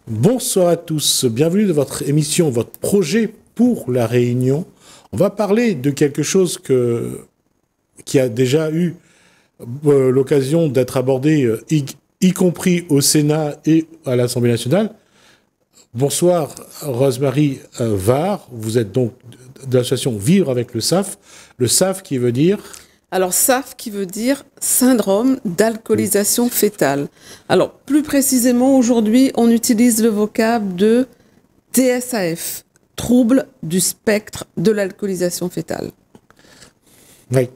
Bonsoir à tous, bienvenue dans votre émission, votre projet pour la Réunion. On va parler de quelque chose qui a déjà eu l'occasion d'être abordé, y compris au Sénat et à l'Assemblée nationale. Bonsoir Rosemary Var, vous êtes donc de l'association Vivre avec le SAF. Le SAF qui veut dire... Alors, SAF qui veut dire syndrome d'alcoolisation fœtale. Alors, plus précisément, aujourd'hui, on utilise le vocable de TSAF, trouble du spectre de l'alcoolisation fœtale. Oui.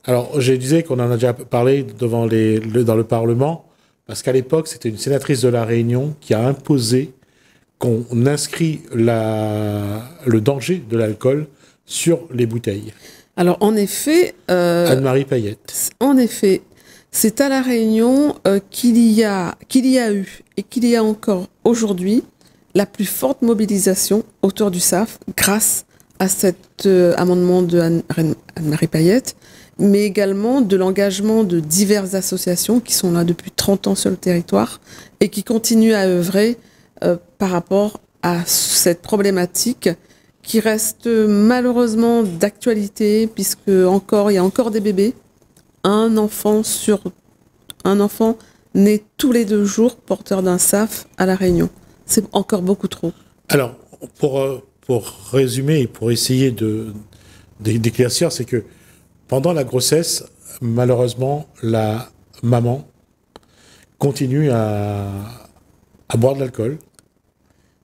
Alors, je disais qu'on en a déjà parlé dans le Parlement, parce qu'à l'époque, c'était une sénatrice de la Réunion qui a imposé qu'on inscrit le danger de l'alcool sur les bouteilles. Alors, en effet... Anne-Marie Payette. En effet, c'est à La Réunion qu'il y a eu et qu'il y a encore aujourd'hui la plus forte mobilisation autour du SAF grâce à cet amendement de Anne-Marie Payette, mais également de l'engagement de diverses associations qui sont là depuis 30 ans sur le territoire et qui continuent à œuvrer par rapport à cette problématique qui reste malheureusement d'actualité, puisque il y a encore des bébés. Un enfant naît tous les 2 jours porteur d'un SAF à La Réunion. C'est encore beaucoup trop. Alors, pour résumer et pour essayer d'éclaircir, c'est que pendant la grossesse, malheureusement, la maman continue à boire de l'alcool.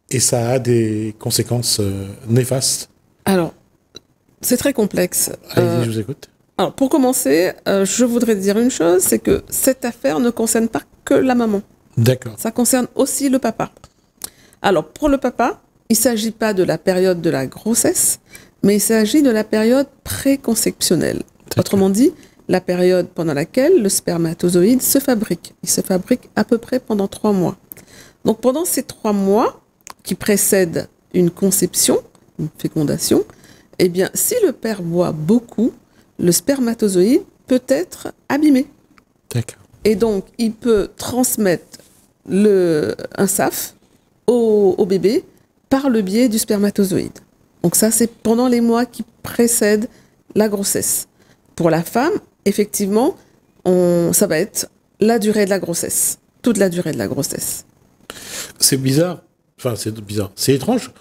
Et ça a des conséquences néfastes. Alors, c'est très complexe. Allez-y, je vous écoute. Alors, pour commencer, je voudrais dire une chose, c'est que cette affaire ne concerne pas que la maman. D'accord. Ça concerne aussi le papa. Alors, pour le papa, il ne s'agit pas de la période de la grossesse, mais il s'agit de la période préconceptionnelle. Autrement dit, la période pendant laquelle le spermatozoïde se fabrique. Il se fabrique à peu près pendant 3 mois. Donc, pendant ces 3 mois, qui précède une conception, une fécondation, eh bien, si le père boit beaucoup, le spermatozoïde peut être abîmé. D'accord. Et donc, il peut transmettre un SAF au bébé par le biais du spermatozoïde. Donc ça, c'est pendant les mois qui précèdent la grossesse. Pour la femme, effectivement, ça va être la durée de la grossesse, toute la durée de la grossesse. C'est bizarre. Enfin, c'est bizarre. C'est étrange.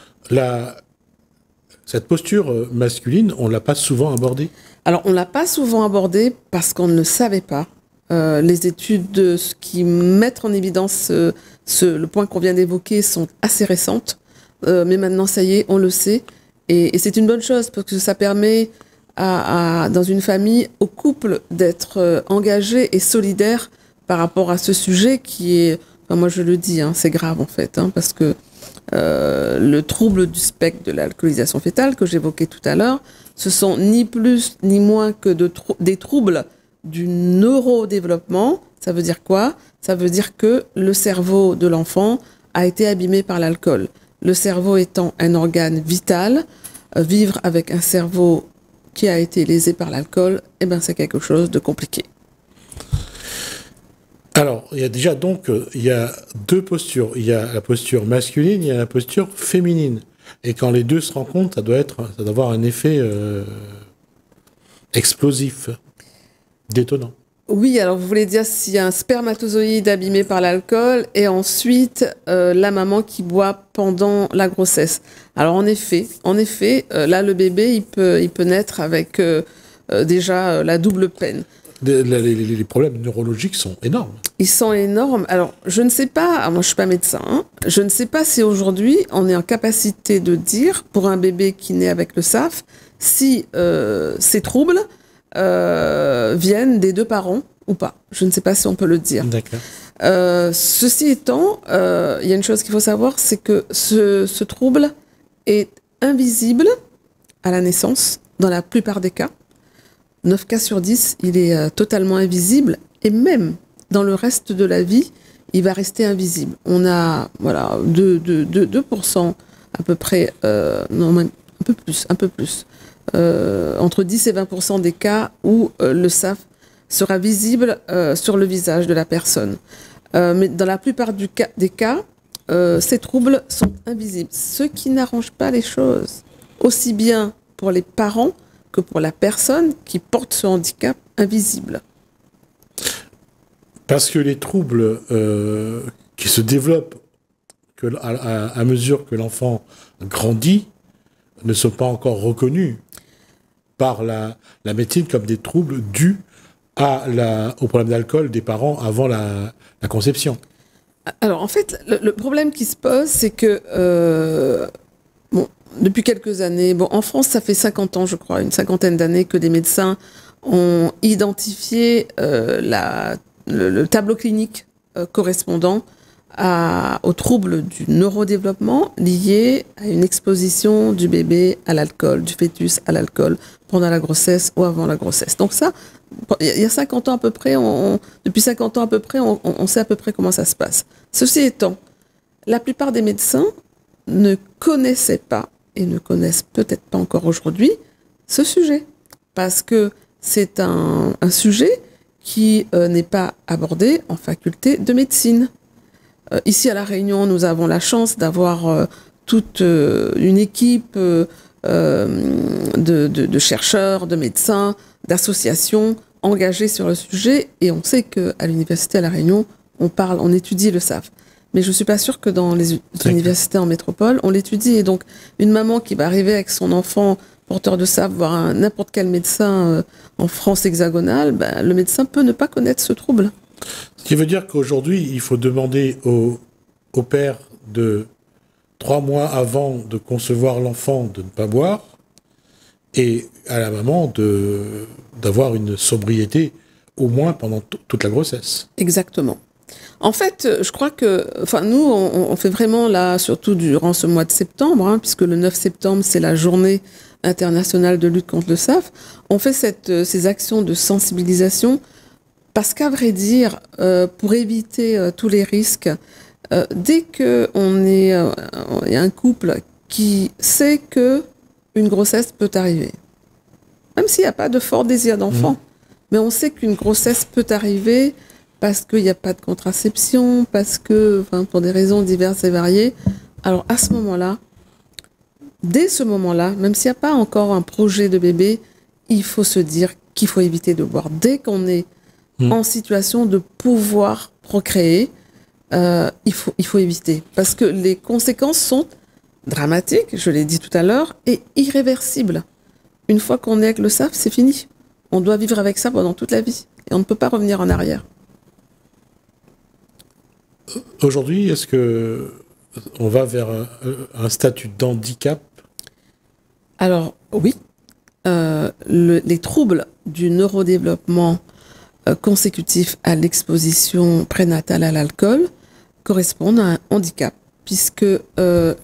Cette posture masculine, on ne l'a pas souvent abordée. Alors, on ne l'a pas souvent abordée parce qu'on ne le savait pas. Les études qui mettent en évidence le point qu'on vient d'évoquer sont assez récentes. Mais maintenant, ça y est, on le sait. Et c'est une bonne chose parce que ça permet dans une famille, au couple, d'être engagé et solidaire par rapport à ce sujet qui est... Enfin, moi, je le dis, c'est grave en fait, parce que le trouble du spectre de l'alcoolisation fœtale que j'évoquais tout à l'heure, ce sont ni plus ni moins que des troubles du neurodéveloppement. Ça veut dire quoi? Ça veut dire que le cerveau de l'enfant a été abîmé par l'alcool. Le cerveau étant un organe vital, vivre avec un cerveau qui a été lésé par l'alcool, c'est quelque chose de compliqué. Alors, il y a déjà donc, il y a 2 postures. Il y a la posture masculine, il y a la posture féminine. Et quand les 2 se rencontrent, ça doit avoir un effet explosif, détonnant. Oui, alors vous voulez dire s'il y a un spermatozoïde abîmé par l'alcool et ensuite la maman qui boit pendant la grossesse. Alors en effet, là le bébé il peut naître avec déjà la double peine. Les problèmes neurologiques sont énormes. Ils sont énormes. Alors, je ne sais pas, moi je suis pas médecin, je ne sais pas si aujourd'hui on est en capacité de dire pour un bébé qui naît avec le SAF si ces troubles viennent des 2 parents ou pas. Je ne sais pas si on peut le dire. D'accord. Ceci étant, il y a une chose qu'il faut savoir, c'est que ce trouble est invisible à la naissance dans la plupart des cas. 9 cas sur 10, il est totalement invisible et même dans le reste de la vie, il va rester invisible. On a 2% à peu près, non même un peu plus, entre 10 et 20% des cas où le SAF sera visible sur le visage de la personne. Mais dans la plupart des cas, ces troubles sont invisibles, ce qui n'arrange pas les choses, aussi bien pour les parents que pour la personne qui porte ce handicap invisible. Parce que les troubles qui se développent à mesure que l'enfant grandit ne sont pas encore reconnus par la médecine comme des troubles dus au problème d'alcool des parents avant la conception. Alors, en fait, le problème qui se pose, c'est que, depuis quelques années, en France, ça fait 50 ans, je crois, une cinquantaine d'années que des médecins ont identifié le tableau clinique correspondant aux troubles du neurodéveloppement liés à une exposition du bébé à l'alcool, du fœtus à l'alcool, pendant la grossesse ou avant la grossesse. Donc ça, il y a 50 ans à peu près, depuis 50 ans à peu près, on sait à peu près comment ça se passe. Ceci étant, la plupart des médecins ne connaissaient pas, et ne connaissent peut-être pas encore aujourd'hui, ce sujet. Parce que c'est un sujet qui n'est pas abordé en faculté de médecine. Ici à La Réunion, nous avons la chance d'avoir toute une équipe de chercheurs, de médecins, d'associations engagées sur le sujet, et on sait qu'à l'université à La Réunion, on étudie le SAF. Mais je ne suis pas sûre que dans les universités en métropole, on l'étudie. Et donc, une maman qui va arriver avec son enfant porteur de SAF voir n'importe quel médecin en France hexagonale, le médecin peut ne pas connaître ce trouble. Ce qui veut dire qu'aujourd'hui, il faut demander au père de 3 mois avant de concevoir l'enfant de ne pas boire, et à la maman d'avoir une sobriété au moins pendant toute la grossesse. Exactement. En fait, je crois que, nous, on fait vraiment là, surtout durant ce mois de septembre, puisque le 9 septembre, c'est la journée internationale de lutte contre le SAF. On fait ces actions de sensibilisation parce qu'à vrai dire, pour éviter tous les risques, dès qu'il y a un couple qui sait que une grossesse peut arriver, même s'il n'y a pas de fort désir d'enfant, mais on sait qu'une grossesse peut arriver parce qu'il n'y a pas de contraception, parce que, pour des raisons diverses et variées. Alors à ce moment-là, dès ce moment-là, même s'il n'y a pas encore un projet de bébé, il faut se dire qu'il faut éviter de boire. Dès qu'on est en situation de pouvoir procréer, il faut éviter. Parce que les conséquences sont dramatiques, je l'ai dit tout à l'heure, et irréversibles. Une fois qu'on est avec le SAF, c'est fini. On doit vivre avec ça pendant toute la vie. Et on ne peut pas revenir en arrière. Aujourd'hui, est-ce que on va vers un statut d'handicap? Alors, oui. Les troubles du neurodéveloppement consécutifs à l'exposition prénatale à l'alcool correspondent à un handicap, puisque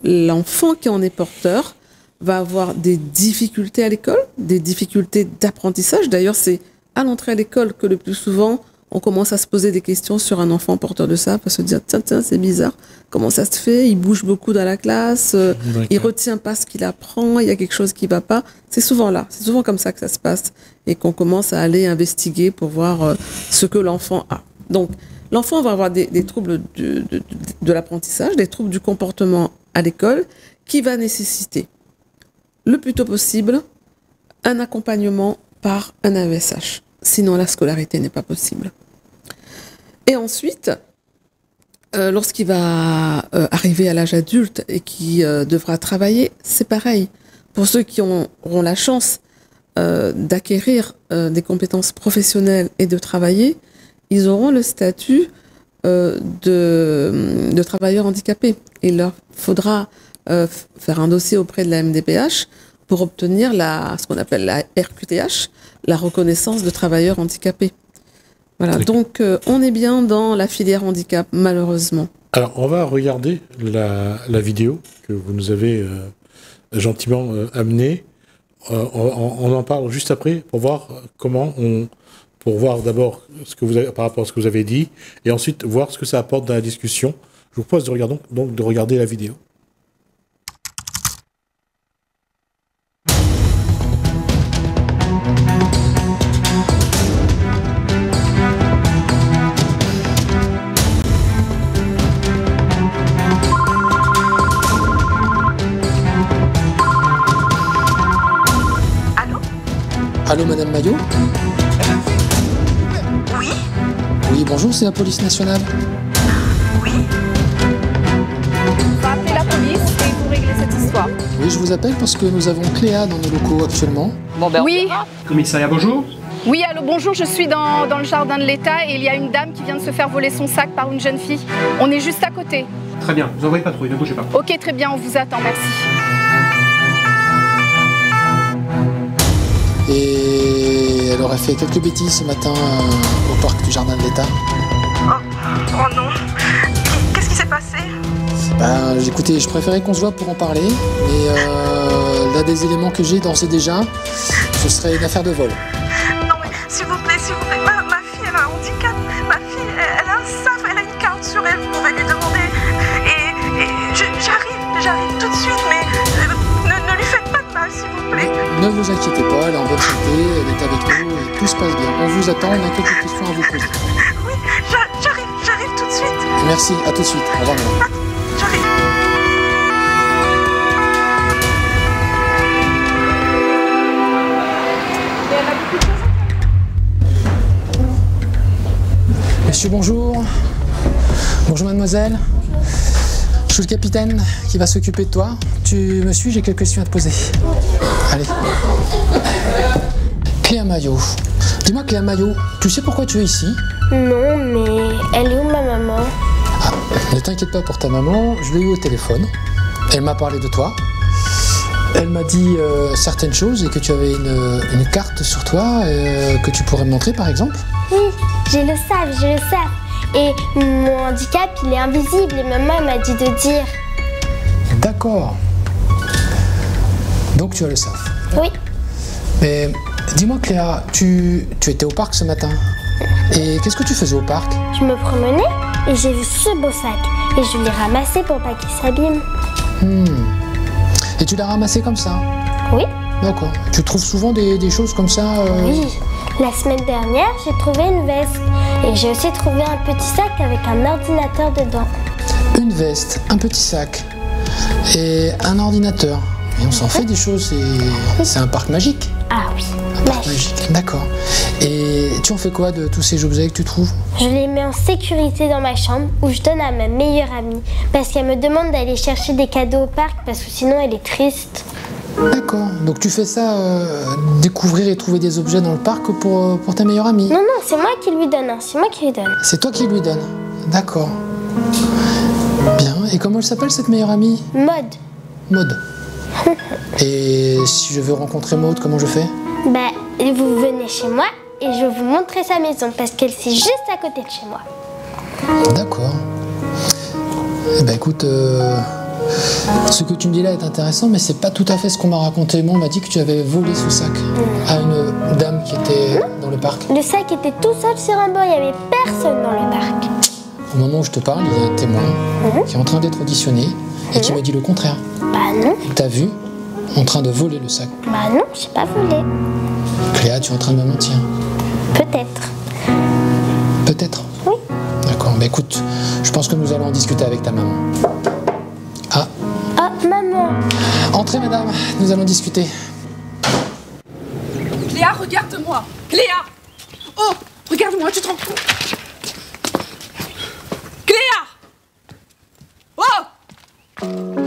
l'enfant qui en est porteur va avoir des difficultés à l'école, des difficultés d'apprentissage. D'ailleurs, c'est à l'entrée à l'école que le plus souvent, on commence à se poser des questions sur un enfant porteur de ça, à se dire, tiens, c'est bizarre, comment ça se fait? Il bouge beaucoup dans la classe, il retient pas ce qu'il apprend, il y a quelque chose qui va pas. C'est souvent là, c'est souvent comme ça que ça se passe, et qu'on commence à aller investiguer pour voir ce que l'enfant a. Donc, l'enfant va avoir des troubles de l'apprentissage, des troubles du comportement à l'école, qui va nécessiter, le plus tôt possible, un accompagnement par un AESH. Sinon, la scolarité n'est pas possible. Et ensuite, lorsqu'il va arriver à l'âge adulte et qui devra travailler, c'est pareil. Pour ceux qui auront la chance d'acquérir des compétences professionnelles et de travailler, ils auront le statut de travailleurs handicapés. Il leur faudra faire un dossier auprès de la MDPH pour obtenir ce qu'on appelle la RQTH, la reconnaissance de travailleurs handicapés. Voilà, donc on est bien dans la filière handicap, malheureusement. Alors, on va regarder la vidéo que vous nous avez gentiment amenée. On en parle juste après pour voir pour voir d'abord par rapport à ce que vous avez dit, et ensuite voir ce que ça apporte dans la discussion. Je vous propose de regarder la vidéo. Allô, Madame Maillot? Oui, Oui, bonjour, c'est la police nationale. oui. On va appeler la police et vous régler cette histoire. Oui, je vous appelle parce que nous avons Cléa dans nos locaux actuellement. Oui, Commissariat, bonjour. oui, allô, bonjour, je suis dans le jardin de l'État et il y a une dame qui vient de se faire voler son sac par une jeune fille. On est juste à côté. Très bien, vous envoyez patrouille, ne bougez pas. Ok, très bien, on vous attend, merci. Et elle aurait fait quelques bêtises ce matin au parc du jardin de l'État. Oh non. Qu'est-ce qui s'est passé? Ben, écoutez, je préférais qu'on se voit pour en parler, mais là, des éléments que j'ai d'ores et déjà, ce serait une affaire de vol. Non mais s'il vous plaît, ma fille elle a un handicap. Ma fille elle a un SAF, elle a une carte sur elle, vous pouvez lui demander. Et j'arrive tout de suite, mais ne lui faites pas de mal s'il vous plaît. Ne vous inquiétez pas, elle est en bonne santé, elle est avec nous et tout se passe bien. On vous attend, on a quelques questions à vous poser. Oui, j'arrive tout de suite. Merci, à tout de suite. Au revoir, madame. J'arrive. Monsieur, bonjour. Bonjour, mademoiselle. Je suis le capitaine qui va s'occuper de toi. Tu me suis, j'ai quelques questions à te poser. Allez. Cléa Maillot. Dis-moi, Cléa Maillot, tu sais pourquoi tu es ici? Non, mais elle est où ma maman? Ah, ne t'inquiète pas pour ta maman, je l'ai eu au téléphone. Elle m'a parlé de toi. Elle m'a dit certaines choses et que tu avais une carte sur toi que tu pourrais me montrer, par exemple. Oui, j'ai le SAF. Et mon handicap, il est invisible et maman m'a dit de dire. D'accord. Donc tu as le SAF. Oui, Mais dis-moi, Cléa, tu étais au parc ce matin. Et qu'est-ce que tu faisais au parc? je me promenais et j'ai vu ce beau sac. Et je l'ai ramassé pour pas qu'il s'abîme. Et tu l'as ramassé comme ça? Oui, D'accord. Tu trouves souvent des choses comme ça oui. La semaine dernière, j'ai trouvé une veste. Et j'ai aussi trouvé un petit sac avec un ordinateur dedans. Une veste, un petit sac et un ordinateur. Et on s'en fait des choses, c'est un parc magique. Ah oui, Un parc magique, d'accord. Et tu en fais quoi de tous ces objets que tu trouves? Je les mets en sécurité dans ma chambre où je donne à ma meilleure amie. Parce qu'elle me demande d'aller chercher des cadeaux au parc parce que sinon elle est triste. D'accord. Donc tu fais ça, découvrir et trouver des objets dans le parc pour ta meilleure amie? Non, c'est moi qui lui donne, c'est moi qui lui donne. C'est toi qui lui donnes. D'accord. Bien. Et comment elle s'appelle cette meilleure amie? Mode. Maud. Et si je veux rencontrer Maud, comment je fais? Bah, vous venez chez moi et je vais vous montrer sa maison parce qu'elle c'est juste à côté de chez moi. D'accord. Eh ben écoute, ce que tu me dis là est intéressant, mais c'est pas tout à fait ce qu'on m'a raconté. Moi, on m'a dit que tu avais volé ce sac à une dame qui était dans le parc. Le sac était tout seul sur un banc, il n'y avait personne dans le parc. Au moment où je te parle, il y a un témoin qui est en train d'être auditionné et qui m'a dit le contraire. Bah non, T'as vu en train de voler le sac. bah non, j'ai pas volé. Cléa, tu es en train de me mentir. Peut-être. Peut-être. Oui. D'accord. Bah écoute, je pense que nous allons en discuter avec ta maman. Ah, Oh, maman. entrez madame, nous allons discuter. Cléa, regarde-moi. Cléa. Oh, regarde-moi, tu te rends compte? Cléa. Oh.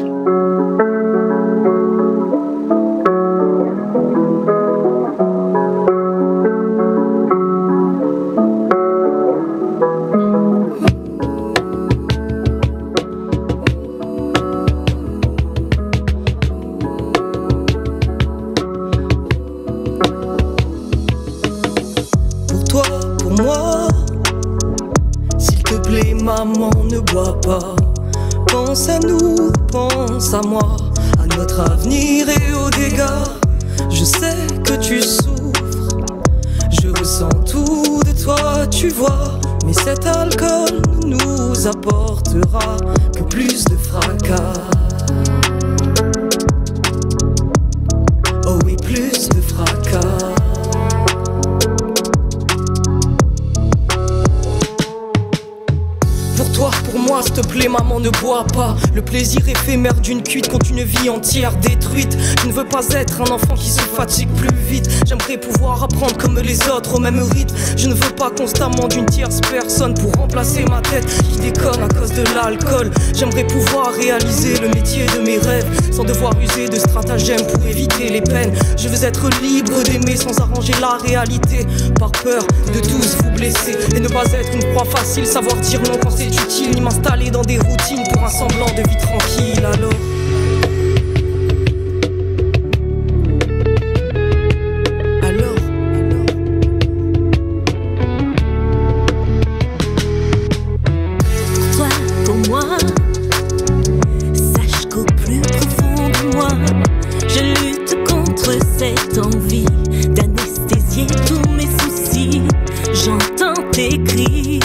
Pour toi, pour moi, s'il te plaît, maman, ne bois pas. Pense à nous, pense à moi, à notre avenir et aux dégâts. Je sais que tu souffres, je ressens tout de toi, tu vois. Mais cet alcool ne nous apportera que plus de fracas. Oh oui, plus de fracas. Pour toi, pour moi, moi, s'il te plaît, maman, ne bois pas. Le plaisir éphémère d'une cuite contre une vie entière détruite. Je ne veux pas être un enfant qui se fatigue plus vite. J'aimerais pouvoir apprendre comme les autres au même rythme. Je ne veux pas constamment d'une tierce personne pour remplacer ma tête qui déconne à cause de l'alcool. J'aimerais pouvoir réaliser le métier de mes rêves sans devoir user de stratagèmes pour éviter les peines. Je veux être libre d'aimer sans arranger la réalité, par peur de tous vous blesser et ne pas être une proie facile. Savoir dire non quand c'est utile, ni m'installer dans des routines pour un semblant de vie tranquille. Toi, pour moi, sache qu'au plus profond de moi, je lutte contre cette envie d'anesthésier tous mes soucis. J'entends tes cris,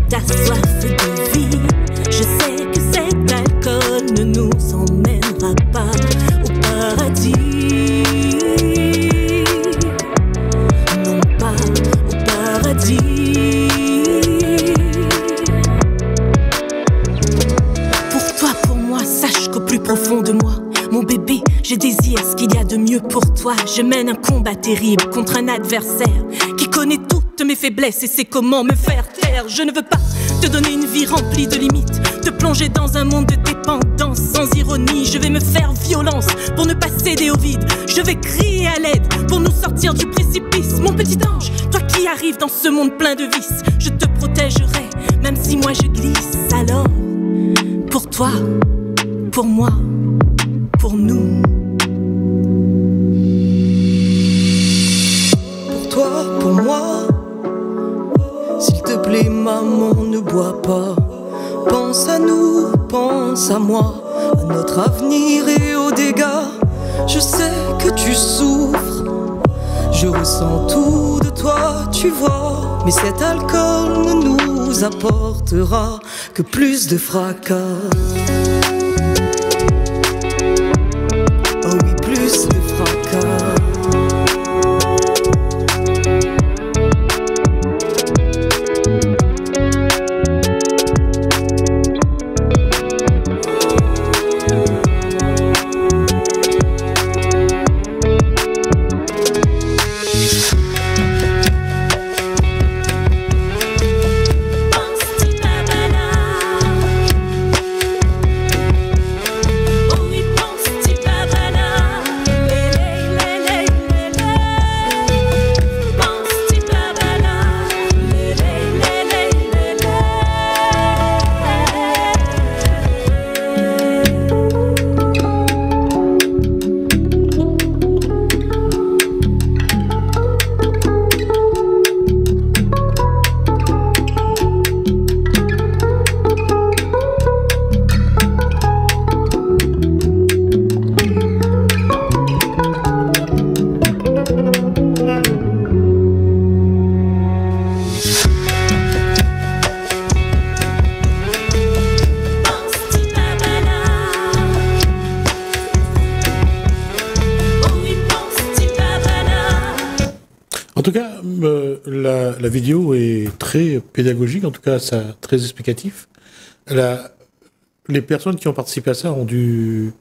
ta soif de vie. Je sais que cet alcool ne nous emmènera pas au paradis. Non pas au paradis. Pour toi, pour moi, sache qu'au plus profond de moi, mon bébé, je désire ce qu'il y a de mieux pour toi. Je mène un combat terrible contre un adversaire qui connaît toutes mes faiblesses et sait comment me faire taire. Je ne veux pas te donner une vie remplie de limites, te plonger dans un monde de dépendance sans ironie. Je vais me faire violence pour ne pas céder au vide. Je vais crier à l'aide pour nous sortir du précipice. Mon petit ange, toi qui arrives dans ce monde plein de vices, je te protégerai même si moi je glisse. Alors, pour toi, pour moi, pour nous. Pour toi, pour moi, s'il te plaît, maman, ne bois pas. Pense à nous, pense à moi, à notre avenir et aux dégâts. Je sais que tu souffres, je ressens tout de toi, tu vois. Mais cet alcool ne nous apportera que plus de fracas. Oh oui, plus de fracas. En tout cas, la vidéo est très pédagogique, en tout cas, ça, très explicatif. Les personnes qui ont participé à ça ont dû,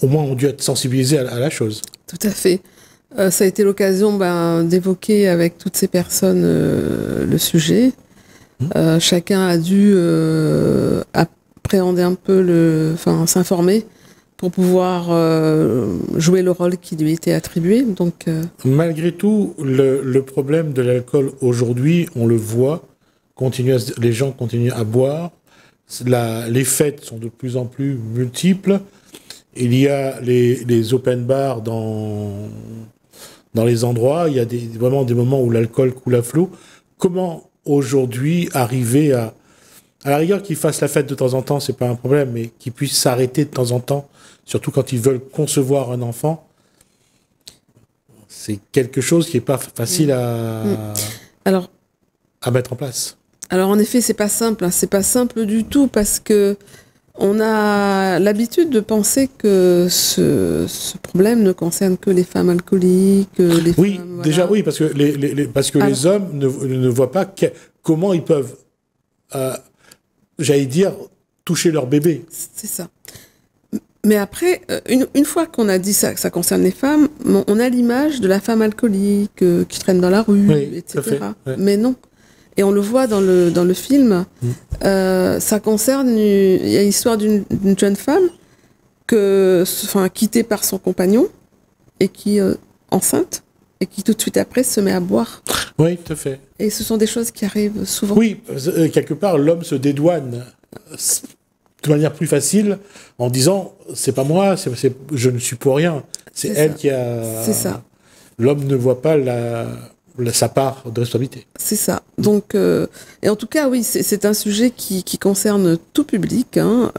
au moins, ont dû être sensibilisées à la chose. Tout à fait. Ça a été l'occasion d'évoquer avec toutes ces personnes le sujet. Chacun a dû appréhender un peu, s'informer pour pouvoir jouer le rôle qui lui était attribué. Donc, malgré tout, le problème de l'alcool aujourd'hui, on le voit, les gens continuent à boire, les fêtes sont de plus en plus multiples, il y a les open bars dans les endroits, il y a vraiment des moments où l'alcool coule à flot. Comment aujourd'hui arriver à la rigueur qu'ils fassent la fête de temps en temps, c'est pas un problème, mais qu'ils puissent s'arrêter de temps en temps, surtout quand ils veulent concevoir un enfant, c'est quelque chose qui n'est pas facile à mettre en place. Alors en effet, c'est pas simple, c'est pas simple du tout, parce que on a l'habitude de penser que ce problème ne concerne que les femmes alcooliques, les femmes, déjà oui, parce que les hommes ne voient pas comment ils peuvent j'allais dire, toucher leur bébé. C'est ça. Mais après, une fois qu'on a dit ça, que ça concerne les femmes, on a l'image de la femme alcoolique qui traîne dans la rue, Oui, etc. tout à fait, ouais. Mais non. Et on le voit dans le film. Ça concerne, il y a l'histoire d'une jeune femme quittée par son compagnon et qui enceinte et qui tout de suite après se met à boire. Oui, tout à fait. Et ce sont des choses qui arrivent souvent. Oui, quelque part, l'homme se dédouane de manière plus facile en disant c'est pas moi, je ne suis pour rien. C'est elle ça. qui a. C'est ça. L'homme ne voit pas sa part de responsabilité. C'est ça. Donc, et en tout cas, oui, c'est un sujet qui concerne tout public. Hein,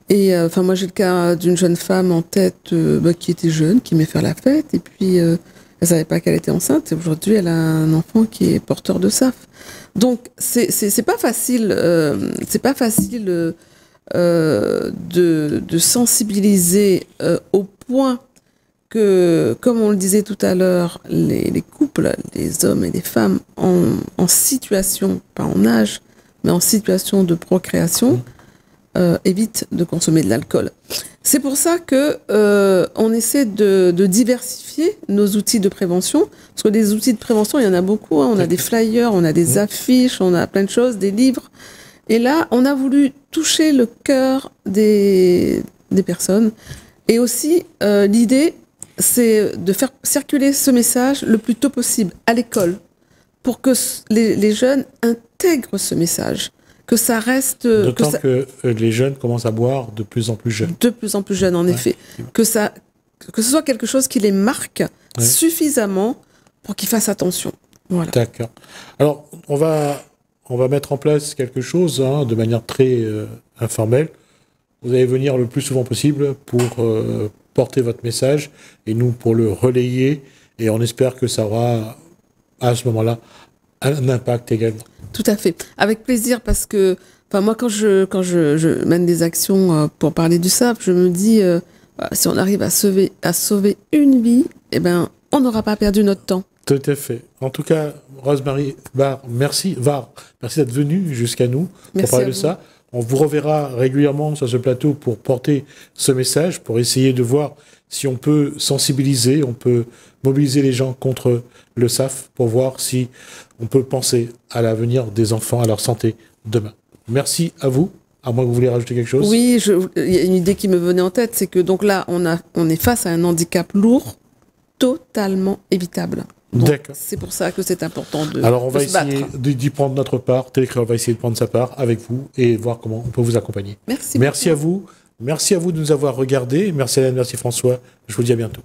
moi, j'ai le cas d'une jeune femme en tête qui était jeune, qui aimait faire la fête, et puis elle savait pas qu'elle était enceinte. Et aujourd'hui, elle a un enfant qui est porteur de SAF. Donc, c'est pas facile. C'est pas facile de sensibiliser au point que, comme on le disait tout à l'heure, les couples, les hommes et les femmes en situation, pas en âge, mais en situation de procréation, évitent de consommer de l'alcool. C'est pour ça que on essaie de diversifier nos outils de prévention, parce que des outils de prévention, il y en a beaucoup. Hein. On a des flyers, on a des affiches, on a plein de choses, des livres. Et là, on a voulu toucher le cœur des personnes. Et aussi, l'idée, c'est de faire circuler ce message le plus tôt possible à l'école, pour que les jeunes intègrent ce message, que ça reste... D'autant que les jeunes commencent à boire de plus en plus jeunes. De plus en plus jeunes, en effet. Que ce soit quelque chose qui les marque suffisamment pour qu'ils fassent attention. Voilà. D'accord. Alors, on va mettre en place quelque chose de manière très informelle. Vous allez venir le plus souvent possible pour porter votre message et nous pour le relayer. Et on espère que ça aura, à ce moment-là, un impact également. Tout à fait. Avec plaisir, parce que moi, quand je mène des actions pour parler du SAF, je me dis, si on arrive à sauver une vie, on n'aura pas perdu notre temps. Tout à fait. En tout cas, Rosemary Var, merci d'être venue jusqu'à nous pour parler de ça. On vous reverra régulièrement sur ce plateau pour porter ce message, pour essayer de voir si on peut sensibiliser, on peut mobiliser les gens contre le SAF, pour voir si on peut penser à l'avenir des enfants, à leur santé demain. Merci à vous. À moins que vous voulez rajouter quelque chose. Oui, il y a une idée qui me venait en tête, c'est que donc là, on est face à un handicap lourd, totalement évitable. D'accord. C'est pour ça que c'est important de Alors, on va essayer d'y prendre notre part. Télécréole va essayer de prendre sa part avec vous et voir comment on peut vous accompagner. Merci à vous. Merci à vous de nous avoir regardés. Merci Hélène, merci François. Je vous dis à bientôt.